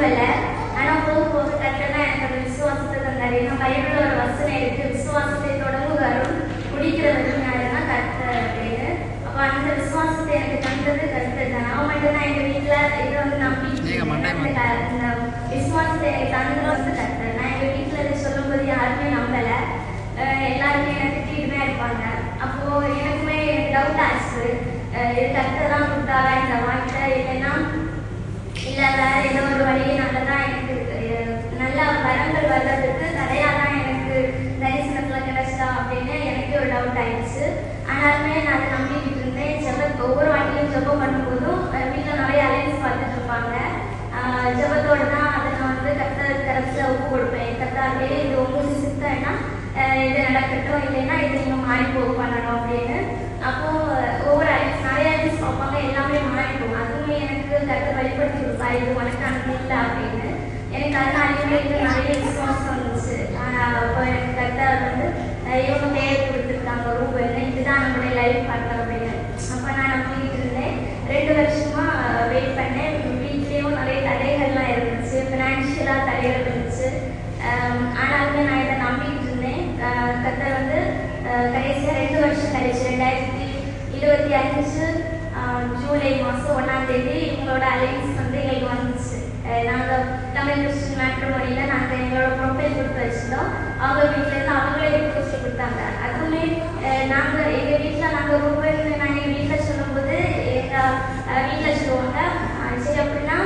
நம்பலை. ஆனால் போக போக கரெக்டாக எனக்கு அந்த விசுவாசத்தை தந்தார். ஏன்னா பைபிளில் ஒரு வசனம் இருக்குது, விசுவாசத்தை தொடங்குவாரும் முடிக்கிறவரும் யாருன்னா கர்த்தர் அப்படின்னு. அப்போ அந்த விசுவாசத்தை எனக்கு தந்தது கர்த்தர் தான். நான் மட்டும்தான் எங்கள் வீட்டில் இதை வந்து நம்பி இந்த விசுவாசத்தை எனக்கு தந்ததும் வந்து கர்த்தர். நான் எங்கள் வீட்டில் இதை சொல்லும்போது யாருமே நம்பலை. எல்லாருமே எனக்கு திட்டிகிட்டு தான் இருப்பாங்க. அப்போது எனக்குமே டவுட் ஆச்சு, இது கர்த்தர் தான் கொடுத்தாரா இந்த வாழ்க்கை, இல்லைன்னா இல்லை வேறு ஏதோ ஒரு வழியினால தான் எனக்கு நல்ல வரங்கள் வர்றதுக்கு தடையாக தான் எனக்கு தரிசனத்தில் கிடைச்சா அப்படின்னு எனக்கு ஒரு டவுட் ஆயிடுச்சு. ஆனாலுமே நான் அதை நம்பிக்கிட்டு இருந்தேன். ஒவ்வொரு வாட்டிலையும் ஜெபம் பண்ணும்போதும் வீட்டில் நிறைய அலைன்ஸ் பார்த்துட்டு இருப்பாங்க. ஜெபத்தோடு தான் அதை நான் வந்து கர்த்தர் கரத்தில் ஒப்பு கொடுப்பேன். கர்த்தாவே இது உங்களுக்கு சித்தம்னா இது நடக்கட்டும், இல்லைன்னா இது நீங்கள் மாறி போக பண்ணணும் அப்படின்னு. அப்போது ஒவ்வொரு அலைன்ஸ் நிறைய அலைன்ஸ் பார்ப்பாங்க, எல்லாமே மாறி போகும். அதுவுமே எனக்கு கர்த்தர் வெளிப்படுத்தி கொடுப்பா, இது உனக்கானது இல்லை அப்படின்னு. எனக்கு அதனாலேயுமே இது நிறைய விசுவாசம் வந்துச்சு. அப்போ எனக்கு கர்த்தர் வந்து இவங்க பேர் கொடுத்துருக்காங்க ரூபன், இதுதான் நம்மளுடைய லைஃப் பார்ட்னர் அப்படின்னு. அப்போ நான் நம்பிக்கிட்டு இருந்தேன். 2 வருஷமா வெயிட் பண்ணேன். வீட்லேயும் நிறைய தடைகள்லாம் இருந்துச்சு, ஃபினான்ஷியலாக தடைகள் இருந்துச்சு. ஆனாலுமே நான் இதை நம்பிக்கிட்டு இருந்தேன். கர்த்தர் வந்து கடைசியாக 2 வருஷம் கழிச்சு 2025 ஜூலை மாதம் 1ஆம் தேதி இவங்களோட அலைன்ஸ் வந்து எங்களுக்கு வந்துச்சு. நாங்கள் தமிழ் கிறிஸ்டின் மேட்ரிமோனியில் நாங்கள் எங்களோட ப்ரொஃபைல் கொடுத்து வச்சுருந்தோம். அவங்க வீட்டிலேருந்து அவங்களே ரிக்வெஸ்ட் கொடுத்தாங்க. அதுவுமே நாங்கள் எங்கள் வீட்டில் நாங்கள் ரூபாய்னு நாங்கள் எங்கள் வீட்டில் சொல்லும்போது எங்கள் வீட்டில் சொல்லுவாங்க, சரி அப்படின்னா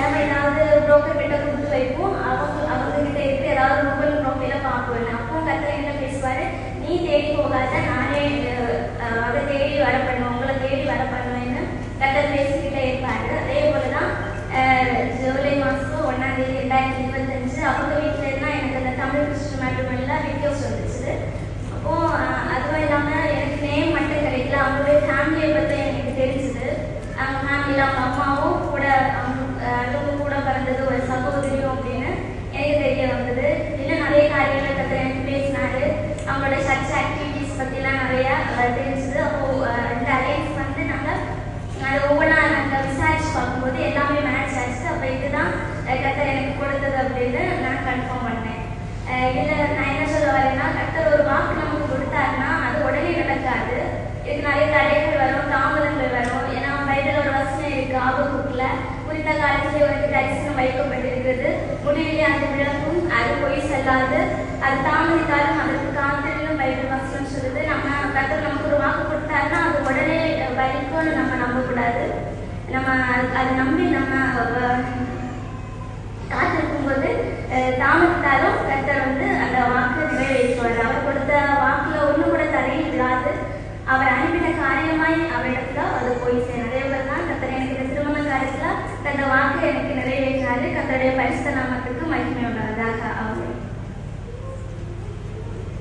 நம்ம ஏதாவது ப்ரோக்கர் கிட்ட கொடுத்து வைப்போம், அவங்கக்கிட்ட இருந்து ஏதாவது ரூபாய் ப்ரொஃபைலை பார்ப்போம். அப்போ கர்த்தர் என்ன பேசுவார், நீ தேடி போகாத, நானே அதை தேடி வர பண்ணுவேன், உங்களை தேடி வர பண்ணுவேன்னு கர்த்தர் பேசிக்கிட்டே இருப்பார். அதே போல் தான் ஜூலை மாதம் 1ஆம் தேதி 2025 அவங்க வீட்டில் இருந்தால் எனக்கு அந்த தமிழ் கிறிஸ்டின் மேட்ரிமோனியில் வீடியோஸ் வந்துச்சு. அப்போது அதுவும் இல்லாமல் எனக்கு நேம் மட்டும் கிடைக்கல, அவங்களுடைய ஃபேமிலியை பற்றி எனக்கு தெரிஞ்சுது. அவங்க ஃபேமிலியில் அவங்க அம்மாவும் கூட அவங்க கூட பிறந்தது ஒரு சகோதரியும் அப்படின்னு எனக்கு தெரிய வந்தது. இன்னும் நிறைய காரியங்களை கற்று எனக்கு பேசினாரு. அவங்களோட சர்ச் ஆக்டிவிட்டீஸ் பற்றிலாம் நிறையா தெரிஞ்சுது. அப்போது இந்த அலைன்ஸ் வந்து நாங்கள் அதை ஒவ்வொன்றா நாங்கள் விசாரிச்சு பார்க்கும்போது எல்லாமே மேட்ச் ஆச்சு. அப்போ இதுதான் கர்த்தர் எனக்கு கொடுத்தது அப்படின்னு நான் கன்ஃபார்ம் பண்ணேன். இதில் நான் என்ன சொல்ல வரேன்னா, கர்த்தர் ஒரு வாக்கு நமக்கு கொடுத்தாருன்னா அது உடனே நடக்காது. இதுக்கு நிறைய தடைகள் வரும், தாமதங்கள் வரும். ஏன்னா பைபிளில் ஒரு வசனம் இருக்குது, ஆபகுக்கில், குறித்த காலத்திலே உனக்கு தரிசனம் வைக்கப்பட்டிருக்கிறது, முடிவிலே அது விளக்கும், அது பொய் செல்லாது, அது தாமதித்தாலும் அதற்கு காத்திரிலும் பைபிள் வசனம் சொல்லுது. நம்ம கர்த்தர் நமக்கு ஒரு வாக்கு கொடுத்தாருன்னா அது உடனே வலிக்கும்னு நம்ம நம்பக்கூடாது. நம்ம அதை நம்பி நம்ம காத்திருக்கும்போது தாமதித்தாலும் கர்த்தர் வந்து அந்த வாக்கு நிறைவேற்றுவார். அவர் கொடுத்த வாக்கில் ஒன்று கூட தடையில் விடாது. அவர் அனுப்பின காரியமாய் அவரிடத்துல அது போய் சேரும். அதே போல தான் கர்த்தர் எனக்கு இந்த திருமண காரியத்தில் தந்த வாக்கு எனக்கு நிறைவேற்றாரு. கர்த்தருடைய பரிசுத்த